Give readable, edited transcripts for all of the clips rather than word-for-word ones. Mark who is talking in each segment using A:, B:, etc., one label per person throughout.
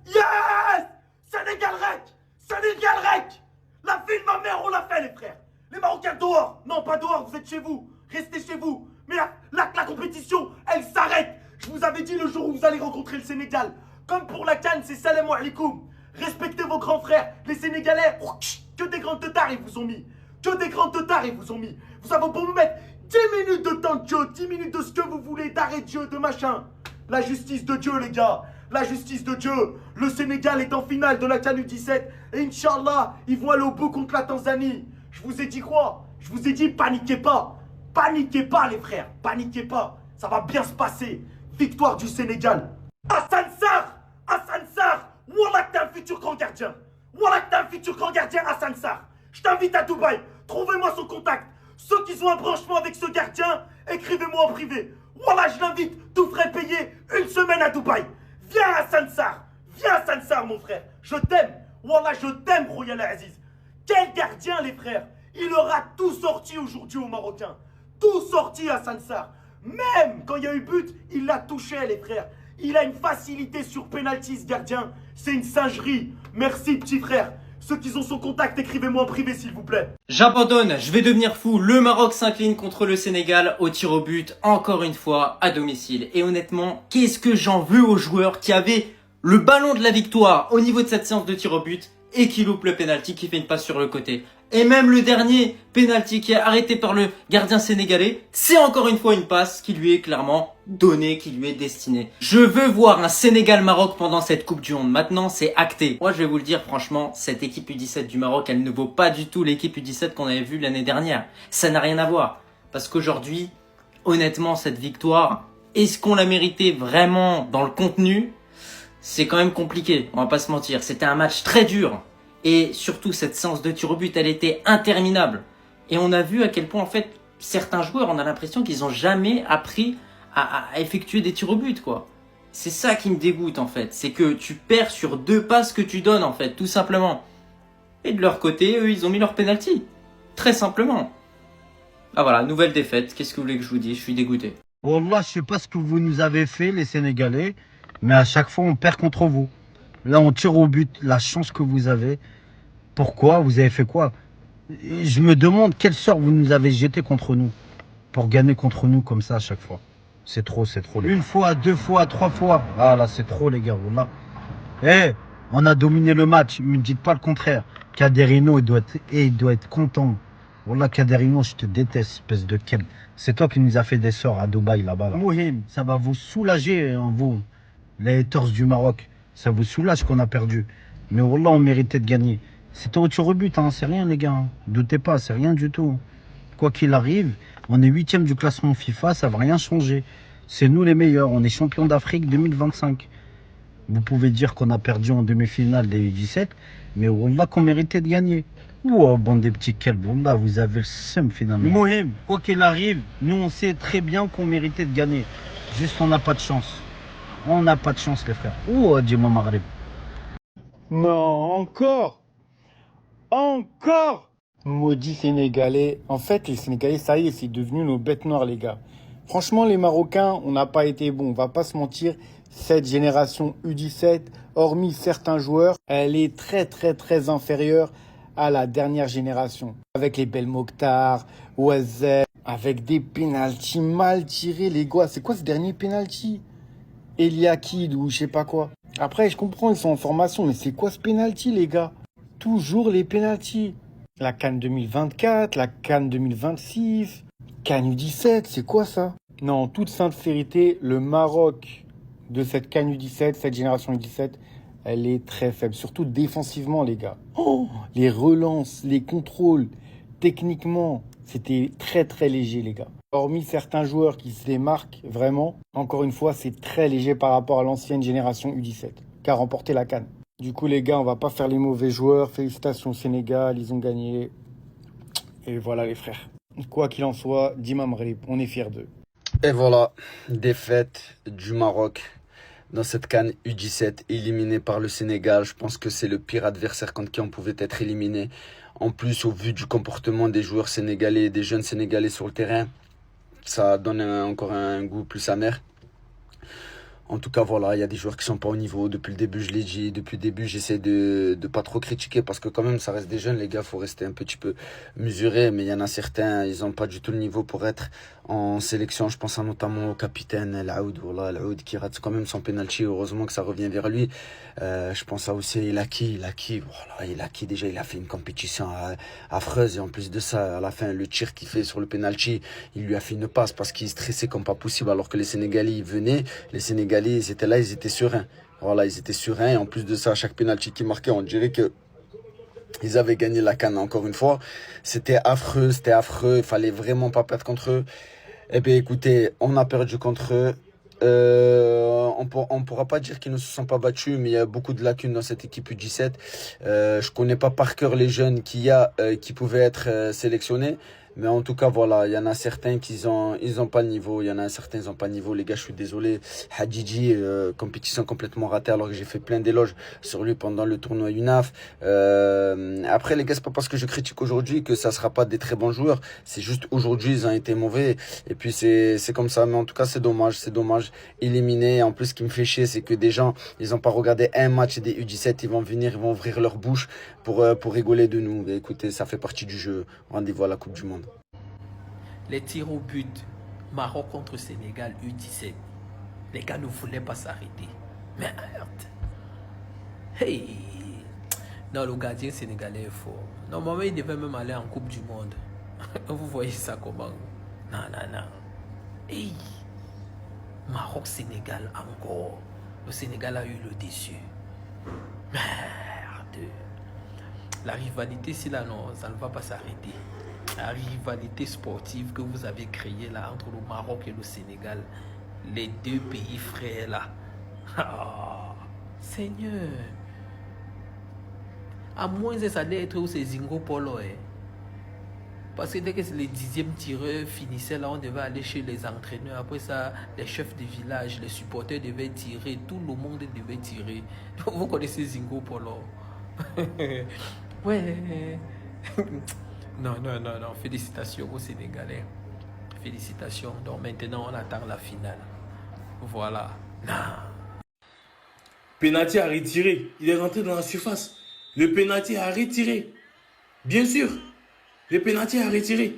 A: Yes! Sénégal rec! Sénégal rec! La vie de ma mère, on l'a fait, les frères! Les Marocains dehors! Non, pas dehors, vous êtes chez vous! Restez chez vous! Mais la compétition, elle s'arrête! Je vous avais dit le jour où vous allez rencontrer le Sénégal. Comme pour la CAN, c'est salam alaikum. Respectez vos grands frères. Les Sénégalais, que des grands teutards ils vous ont mis. Que des grands teutards ils vous ont mis. Vous avez beau me mettre 10 minutes de temps de jeu, 10 minutes de ce que vous voulez, d'arrêt de jeu, de machin. La justice de Dieu, les gars. La justice de Dieu. Le Sénégal est en finale de la CAN U17. Et Inch'Allah, ils vont aller au bout contre la Tanzanie. Je vous ai dit quoi? Je vous ai dit, paniquez pas. Paniquez pas, les frères. Paniquez pas. Ça va bien se passer. Victoire du Sénégal. Hassan Sarr! Hassan Sarr! Wallah que t'es un futur grand gardien. Wallah que t'es un futur grand gardien, Hassan Sarr. Je t'invite à Dubaï. Trouvez-moi son contact. Ceux qui ont un branchement avec ce gardien, écrivez-moi en privé. Wallah, je l'invite. Tout frais payé. Une semaine à Dubaï. Viens, Hassan Sarr. Viens, Hassan Sarr, mon frère. Je t'aime. Wallah, je t'aime, Royal Aziz. Quel gardien, les frères. Il aura tout sorti aujourd'hui aux Marocains. Tout sorti, Hassan Sarr. Même quand il y a eu but, il l'a touché, les frères. Il a une facilité sur penalty, ce gardien. C'est une singerie. Merci, petit frère. Ceux qui ont son contact, écrivez-moi en privé, s'il vous plaît.
B: J'abandonne, je vais devenir fou. Le Maroc s'incline contre le Sénégal au tir au but, encore une fois, à domicile. Et honnêtement, qu'est-ce que j'en veux aux joueurs qui avaient le ballon de la victoire au niveau de cette séance de tir au but et qui loupe le penalty, qui fait une passe sur le côté. Et même le dernier penalty qui est arrêté par le gardien sénégalais, c'est encore une fois une passe qui lui est clairement donnée, qui lui est destinée. Je veux voir un Sénégal-Maroc pendant cette Coupe du Monde. Maintenant, c'est acté. Moi, je vais vous le dire, franchement, cette équipe U17 du Maroc, elle ne vaut pas du tout l'équipe U17 qu'on avait vue l'année dernière. Ça n'a rien à voir. Parce qu'aujourd'hui, honnêtement, cette victoire, est-ce qu'on l'a méritée vraiment dans le contenu? C'est quand même compliqué, on va pas se mentir. C'était un match très dur. Et surtout, cette séance de tir au but, elle était interminable. Et on a vu à quel point, en fait, certains joueurs, on a l'impression qu'ils ont jamais appris à effectuer des tirs au but, quoi. C'est ça qui me dégoûte, en fait. C'est que tu perds sur 2 passes que tu donnes, en fait, tout simplement. Et de leur côté, eux, ils ont mis leur penalty. Très simplement. Ah voilà, nouvelle défaite. Qu'est-ce que vous voulez que je vous dise? Je suis dégoûté.
C: Wallah, je sais pas ce que vous nous avez fait, les Sénégalais, mais à chaque fois, on perd contre vous. Là, on tire au but, la chance que vous avez. Pourquoi? Vous avez fait quoi? Je me demande quel sort vous nous avez jeté contre nous pour gagner contre nous comme ça à chaque fois. C'est trop, c'est trop. Une fois, 2 fois, 3 fois. Ah là, c'est trop, les gars. Wallah. Eh, on a dominé le match. Ne me dites pas le contraire. Kaderino, il doit être content. Wallah, Kaderino, je te déteste, espèce de quel. C'est toi qui nous as fait des sorts à Dubaï, là-bas. Là. Mouhim, ça va vous soulager, hein, vous, les haters du Maroc. Ça vous soulage qu'on a perdu. Mais Wallah, on méritait de gagner. C'était au tir au but, hein, c'est rien, les gars. Hein. Doutez pas, c'est rien du tout. Quoi qu'il arrive, on est 8e du classement FIFA, ça va rien changer. C'est nous les meilleurs, on est champion d'Afrique 2025. Vous pouvez dire qu'on a perdu en demi-finale des U17, mais Wallah qu'on méritait de gagner. Oh, bande des petits kelbs, Wallah, vous avez le seum finalement. Mohim, quoi qu'il arrive, nous on sait très bien qu'on méritait de gagner. Juste on n'a pas de chance. On n'a pas de chance, les frères. Oh, dis-moi Maghreb.
D: Non, encore. Maudit Sénégalais. En fait, les Sénégalais, ça y est, c'est devenu nos bêtes noires, les gars. Franchement, les Marocains, on n'a pas été bons. On va pas se mentir. Cette génération U17, hormis certains joueurs, elle est très, très, très inférieure à la dernière génération. Avec les Bel Mokhtar, Ouazel, avec des pénaltys mal tirés, les gars. C'est quoi ce dernier pénalty? Eliakid ou je sais pas quoi. Après, je comprends, ils sont en formation, mais c'est quoi ce pénalty, les gars? Toujours les pénaltys. La CAN 2024, la CAN 2026, CAN U17, c'est quoi ça? Non, en toute sincérité, le Maroc de cette CAN U17, cette génération U17, elle est très faible. Surtout défensivement, les gars. Oh, les relances, les contrôles, techniquement, c'était très très léger, les gars. Hormis certains joueurs qui se démarquent vraiment, encore une fois, c'est très léger par rapport à l'ancienne génération U17, qui a remporté la CAN. Du coup, les gars, on va pas faire les mauvais joueurs. Félicitations au Sénégal, ils ont gagné. Et voilà, les frères. Quoi qu'il en soit, Dima Maghreb, on est fiers d'eux.
E: Et voilà, défaite du Maroc dans cette CAN U17, éliminé par le Sénégal. Je pense que c'est le pire adversaire contre qui on pouvait être éliminé. En plus, au vu du comportement des joueurs sénégalais, des jeunes sénégalais sur le terrain, ça donne encore un goût plus amer. En tout cas, voilà, il y a des joueurs qui sont pas au niveau. Depuis le début, je l'ai dit. Depuis le début, j'essaie de pas trop critiquer parce que quand même, ça reste des jeunes, les gars. Faut rester un petit peu mesuré. Mais il y en a certains, ils ont pas du tout le niveau pour être en sélection. Je pense notamment au capitaine Laoud, voilà, Laoud qui rate quand même son penalty. Heureusement que ça revient vers lui. Je pense à aussi Ilaki. Voilà, Ilaki déjà, il a fait une compétition affreuse et en plus de ça, à la fin, le tir qu'il fait sur le penalty, il lui a fait une passe parce qu'il stressait comme pas possible alors que les Sénégalais ils venaient. Les Sénégalais, ils étaient là, ils étaient sereins. Voilà, ils étaient sereins. Et en plus de ça, à chaque penalty qu'ils marquaient, on dirait que ils avaient gagné la CAN encore une fois. C'était affreux. Il fallait vraiment pas perdre contre eux. Eh bien, écoutez, on a perdu contre eux. On pourra pas dire qu'ils ne se sont pas battus, mais il y a beaucoup de lacunes dans cette équipe U17. Je connais pas par cœur les jeunes qui pouvaient être sélectionnés. Mais en tout cas, voilà, il y en a certains ils ont pas le niveau. Il y en a certains, ils ont pas le niveau. Les gars, je suis désolé. Hadjidji, compétition complètement ratée alors que j'ai fait plein d'éloges sur lui pendant le tournoi UNAF. Après, les gars, c'est pas parce que je critique aujourd'hui que ça sera pas des très bons joueurs. C'est juste aujourd'hui, ils ont été mauvais. Et puis, c'est comme ça. Mais en tout cas, c'est dommage. Éliminé. En plus, ce qui me fait chier, c'est que des gens, ils ont pas regardé un match des U17. Ils vont venir, ils vont ouvrir leur bouche pour rigoler de nous. Mais écoutez, ça fait partie du jeu. Rendez-vous à la Coupe du Monde.
F: Les tirs au but, Maroc contre Sénégal U17. Les gars ne voulaient pas s'arrêter. Merde. Hey. Non, le gardien sénégalais est fort. Normalement, il devait même aller en Coupe du Monde. Vous voyez ça comment? Non. Hey. Maroc-Sénégal encore. Le Sénégal a eu le dessus. Merde. La rivalité, si là, non, ça ne va pas s'arrêter. La rivalité sportive que vous avez créée là entre le Maroc et le Sénégal, les deux pays frères là. Ah, Seigneur. À moins que ça allait être où c'est Zingo Polo. Parce que dès que les 10e tireurs finissaient là, on devait aller chez les entraîneurs. Après ça, les chefs de village, les supporters devaient tirer. Tout le monde devait tirer. Vous connaissez Zingo Polo? Ouais. Non. Félicitations aux Sénégalais. Félicitations. Donc maintenant, on attend la finale. Voilà. Non.
A: Penalty à retirer. Il est rentré dans la surface. Le penalty à retirer. Bien sûr. Le penalty à retirer.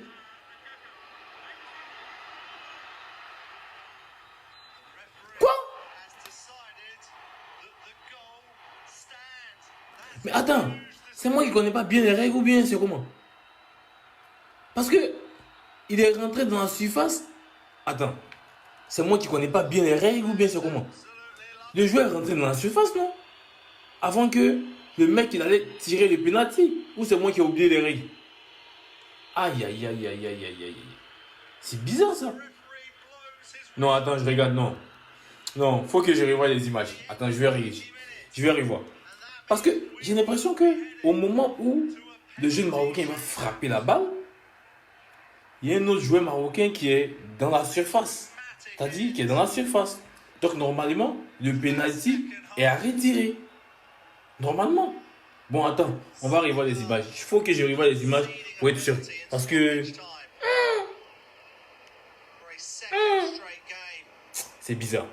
A: Quoi? Mais attends. C'est moi qui ne connais pas bien les règles ou bien c'est comment? Parce que il est rentré dans la surface. Attends. C'est moi qui ne connais pas bien les règles ou bien c'est comment? Le joueur est rentré dans la surface, non? Avant que le mec il allait tirer le penalty. Ou c'est moi qui ai oublié les règles? Aïe. C'est bizarre ça. Non, attends, je regarde, non. Non, faut que je revoie les images. Attends, je vais revoir. Parce que j'ai l'impression que au moment où le jeune Marocain va frapper la balle, il y a un autre joueur marocain qui est dans la surface. C'est-à-dire qui est dans la surface. Donc normalement, le penalty est à retirer. Normalement. Bon, attends, on va revoir les images. Il faut que je revoie les images pour être sûr. Parce que c'est bizarre.